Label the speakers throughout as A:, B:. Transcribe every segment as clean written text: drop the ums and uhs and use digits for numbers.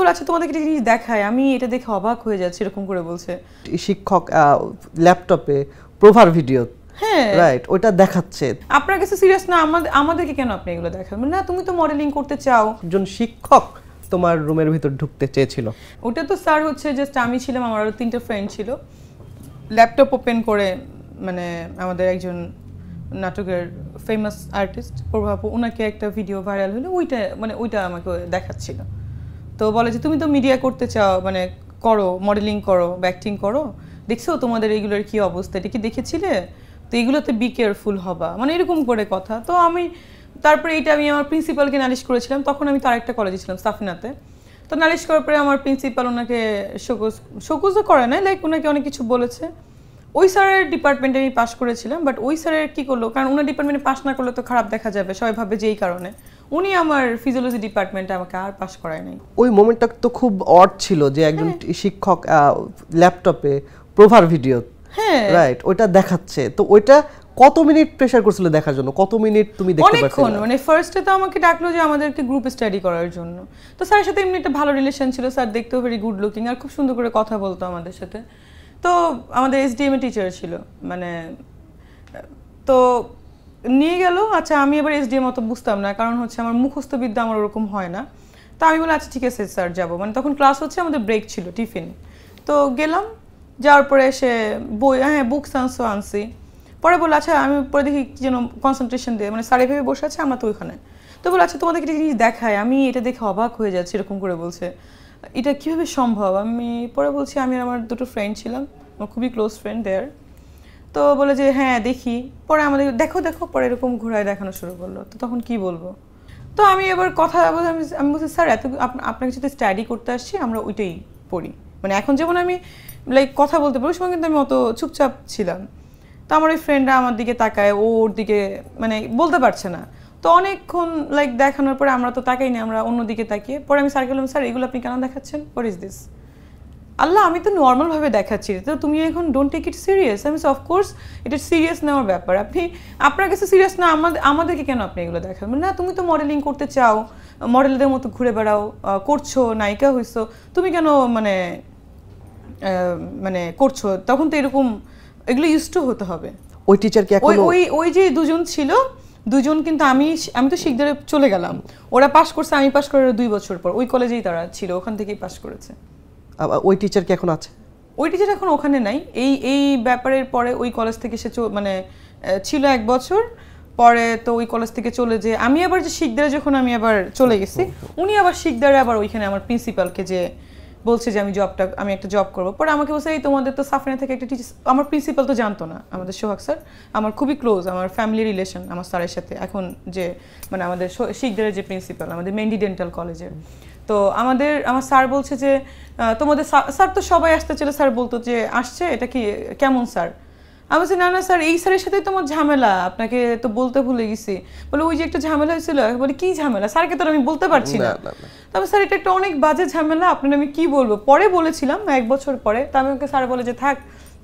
A: বলে আচ্ছা তোমাদেরকে একটা জিনিস দেখায়, আমি এটা দেখে অবাক হয়ে যাচ্ছি, এরকম করে বলছে।
B: শিক্ষক ল্যাপটপে প্রোভার ভিডিও,
A: হ্যাঁ
B: রাইট, ওটা দেখাচ্ছে।
A: আপনার কাছে সিরিয়াস না, আমাদেরকে কেন আপনি এগুলো দেখাবেন? না তুমি তো মডেলিং করতে চাও।
B: একজন শিক্ষক তোমার রুমের ভিতর ঢুকতে চেয়েছিল।
A: ওটা তো স্যার হচ্ছে জাস্ট আমি ছিলাম, আমার আরো 3টা ফ্রেন্ড ছিল, ল্যাপটপ ওপেন করে মানে আমাদের একজন নাটকের ফেমাস আর্টিস্ট প্রভাব, ওনাকে একটা ভিডিও ভাইরাল হলো, ওইটা আমাকে দেখাচ্ছিল। তো বলে যে তুমি তো মিডিয়া করতে চাও, মানে করো, মডেলিং করো, অ্যাক্টিং করো, দেখছো তোমাদের এইগুলোর কি অবস্থা, এটা কি দেখেছিলে? তো এগুলোতে বি কেয়ারফুল হবা, মানে এরকম করে কথা। তো আমি তারপরে এইটা আমি আমার প্রিন্সিপালকে নালিশ করেছিলাম, তখন আমি তার একটা কলেজে ছিলাম সাফিনাতে। তো নালিশ করার পরে আমার প্রিন্সিপাল ওনাকে শোকজও করে না, লাইক ওনাকে অনেক কিছু বলেছে। ওই স্যারের ডিপার্টমেন্টে আমি পাশ করেছিলাম, বাট ওই স্যারের কী করলো, কারণ ওনার ডিপার্টমেন্টে পাশ না করলে তো খারাপ দেখা যাবে, সবাই ভাবে যে এই কারণে উনি আমার ফিজিওলজি ডিপার্টমেন্টে আমাকে আর পাশ করায় নাই।
B: ওই মোমেন্টটা তো খুব অড ছিল যে একজন শিক্ষক ল্যাপটপে প্রোভার ভিডিও,
A: হ্যাঁ
B: রাইট, ওটা দেখাচ্ছে। তো ওইটা কত মিনিট প্রেসার করছিল দেখার জন্য? কত মিনিট তুমি দেখতে পারছিলে?
A: অনেকক্ষণ, মানে ফার্স্টে তো আমাকে ডাকলো যে আমাদেরকে গ্রুপ স্টাডি করার জন্য। তো স্যারের সাথে এমনি একটা ভালো রিলেশন ছিল, স্যার দেখতেও ভেরি গুড লুকিং আর খুব সুন্দর করে কথা বলতো আমাদের সাথে। তো আমাদের এসডিএম টিচার ছিল, মানে তো নিয়ে গেল। আচ্ছা আমি এবার এসডিএম অত বুঝতাম না, কারণ হচ্ছে আমার মুখস্থ বিদ্যা আমার ওরকম হয় না। তো আমি বলি আচ্ছা ঠিক আছে স্যার যাবো, মানে তখন ক্লাস হচ্ছে, আমাদের ব্রেক ছিল টিফিন। তো গেলাম, যাওয়ার পরে এসে বই, হ্যাঁ বুকস আনছি। পরে বলে আচ্ছা আমি পরে দেখি কি যেন কনসেন্ট্রেশন দিয়ে, মানে স্যার এভাবে বসে আছে, আমরা তো ওইখানে। তো বলে আচ্ছা তোমাদেরকে একটা জিনিস দেখায়, আমি এটা দেখে অবাক হয়ে যাচ্ছি, এরকম করে বলছে। এটা কীভাবে সম্ভব? আমি পরে বলছি আমি আর আমার 2টো ফ্রেন্ড ছিলাম, আমার খুবই ক্লোজ ফ্রেন্ড দেয়ার। তো বলে যে হ্যাঁ দেখি। পরে আমাদের দেখো, পরে এরকম ঘোরায় দেখানো শুরু করলো। তো তখন কি বলবো? তো আমি এবার কথা বলে আমি বলছি স্যার এত আপনাকে যদি স্টাডি করতে আসছি, আমরা ওইটাই পড়ি, মানে এখন যেমন আমি লাইক কথা বলতে পারি, ওই সময় কিন্তু আমি অত চুপচাপ ছিলাম। তো আমার ওই ফ্রেন্ডরা আমার দিকে তাকায়, ওর দিকে মানে বলতে পারছে না। তো অনেকক্ষণ লাইক দেখানোর পরে আমরা তো তাকাই না, আমরা অন্যদিকে তাকিয়ে পরে আমি স্যারকে বললাম স্যার এগুলো আপনি কেন দেখাচ্ছেন, হোয়াট ইজ দিস? আল্লাহ আমি তো নর্মালভাবে দেখাচ্ছি, তো তুমি এখন ডোন্ট টেক ইট সিরিয়াস। আমি অফকোর্স এটা সিরিয়াস নেওয়ার ব্যাপার, আপনি আপনার কাছে সিরিয়াস না, আমাদেরকে কেন আপনি এগুলো দেখাবেন? না তুমি তো মডেলিং করতে চাও, মডেলদের মতো ঘুরে বেড়াও, করছো, নায়িকা হইছো, তুমি কেন মানে মানে করছো? তখন তো এরকম এগুলো ইউজ টু হতে হবে।
B: ওই টিচার কি এখন
A: ওই যে দুজন ছিল, দুজন কিন্তু আমি তো শিকদারে চলে গেলাম, ওরা পাশ করছে, আমি পাশ করার 2 বছর পর, ওই কলেজেই তারা ছিল, ওখান থেকেই পাশ করেছে।
B: ওই টিচার কি এখন আছে?
A: ওই টিচার এখন ওখানে নাই। এই ব্যাপারের পরে ওই কলেজ থেকে সে মানে ছিল 1 বছর পরে, তো ওই কলেজ থেকে চলে যে আমি আবার যে শিকদারে যখন আমি আবার চলে গেছি, উনি আবার শিকদারে আবার ওইখানে আমার প্রিন্সিপালকে যে বলছে যে আমি একটা জব করবো। পরে আমাকে বলছে এই তোমাদের তো সাফিনা থেকে একটা টিচার, আমার প্রিন্সিপাল তো জানতো না, আমাদের সোহাগ স্যার আমার খুবই ক্লোজ, আমার ফ্যামিলি রিলেশন আমার স্যারের সাথে, এখন যে মানে আমাদের শিকদারের যে প্রিন্সিপাল আমাদের মেন্ডি ডেন্টাল কলেজের। তো আমার স্যার বলছে যে তোমাদের স্যার তো সবাই আসতে ছিল, স্যার বলতো যে আসছে, এটা কি কেমন স্যার? আমি বলছি না স্যার এই স্যারের সাথেই তোমার ঝামেলা, আপনাকে তো বলতে ভুলে গেছি। বলে ওই যে একটা ঝামেলা হয়েছিল। বলে কি ঝামেলা? স্যারকে তো আমি বলতে পারছি না। তবে স্যার এটা একটা অনেক বাজে ঝামেলা, আপনার আমি কি বলবো? পরে বলেছিলাম 1 বছর পরে। তা আমি ওকে স্যার বলে যে থাক,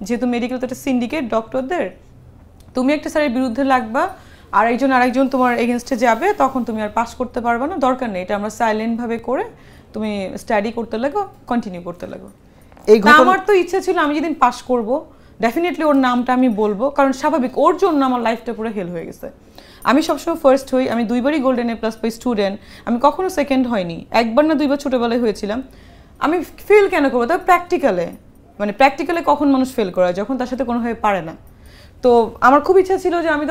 A: যেহেতু মেডিকেল তো একটা সিন্ডিকেট ডক্টরদের, তুমি একটা স্যারের বিরুদ্ধে লাগবা, আরেকজন তোমার এগেনস্টে যাবে, তখন তুমি আর পাস করতে পারবে না, দরকার নেই, এটা আমরা সাইলেন্টভাবে করে তুমি স্টাডি করতে লাগো, কন্টিনিউ করতে লাগো। আমার তো ইচ্ছা ছিল আমি যেদিন পাস করব ডেফিনেটলি ওর নামটা আমি বলবো, কারণ স্বাভাবিক ওর জন্য আমার লাইফটা পুরো হেল হয়ে গেছে। আমি সবসময় ফার্স্ট হই, আমি 2বারই গোল্ডেন A+ পাই স্টুডেন্ট, আমি কখনো সেকেন্ড হয়নি, 1বার না 2বার ছোটোবেলায় হয়েছিলাম। আমি ফেল কেন করবো? তবে প্র্যাকটিক্যালে কখন মানুষ ফেল করে? যখন তার সাথে কোনোভাবে পারে না। তো আমার খুব ইচ্ছা ছিল যে আমি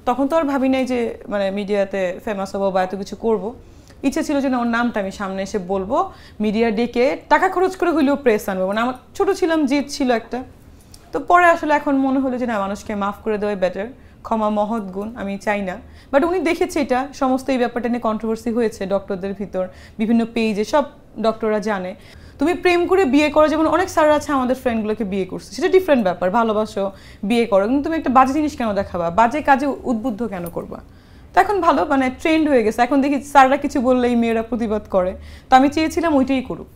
A: তখন তো আর ভাবি নাই যে মানে মিডিয়াতে ফেমাস হবো বা এত কিছু করবো। ইচ্ছা ছিল যে না ওর নামটা আমি সামনে এসে বলবো, মিডিয়া ডেকে টাকা খরচ করে হইলেও প্রেস আনবো, মানে আমার ছোটো ছিলাম, জিদ ছিল একটা। তো পরে আসলে এখন মনে হলো যে না, মানুষকে মাফ করে দেওয়াই বেটার, ক্ষমা মহৎ গুণ, আমি চাই না। বাট উনি দেখেছে এটা সমস্ত এই ব্যাপারটা নিয়ে কন্ট্রোভার্সি হয়েছে ডক্টরদের ভিতর, বিভিন্ন পেজে সব ডক্টররা জানে। তুমি প্রেম করে বিয়ে করো, যেমন অনেক স্যার আছে আমাদের ফ্রেন্ডগুলোকে বিয়ে করছে, সেটা ডিফারেন্ট ব্যাপার, ভালোবাসো বিয়ে করো, কিন্তু তুমি একটা বাজে জিনিস কেন দেখাবা, বাজে কাজে উদ্বুদ্ধ কেন করবা? তো এখন ভালো মানে ট্রেন্ড হয়ে গেছে, এখন দেখি স্যাররা কিছু বললেই মেয়েরা প্রতিবাদ করে, তো আমি চেয়েছিলাম ওইটাই করুক।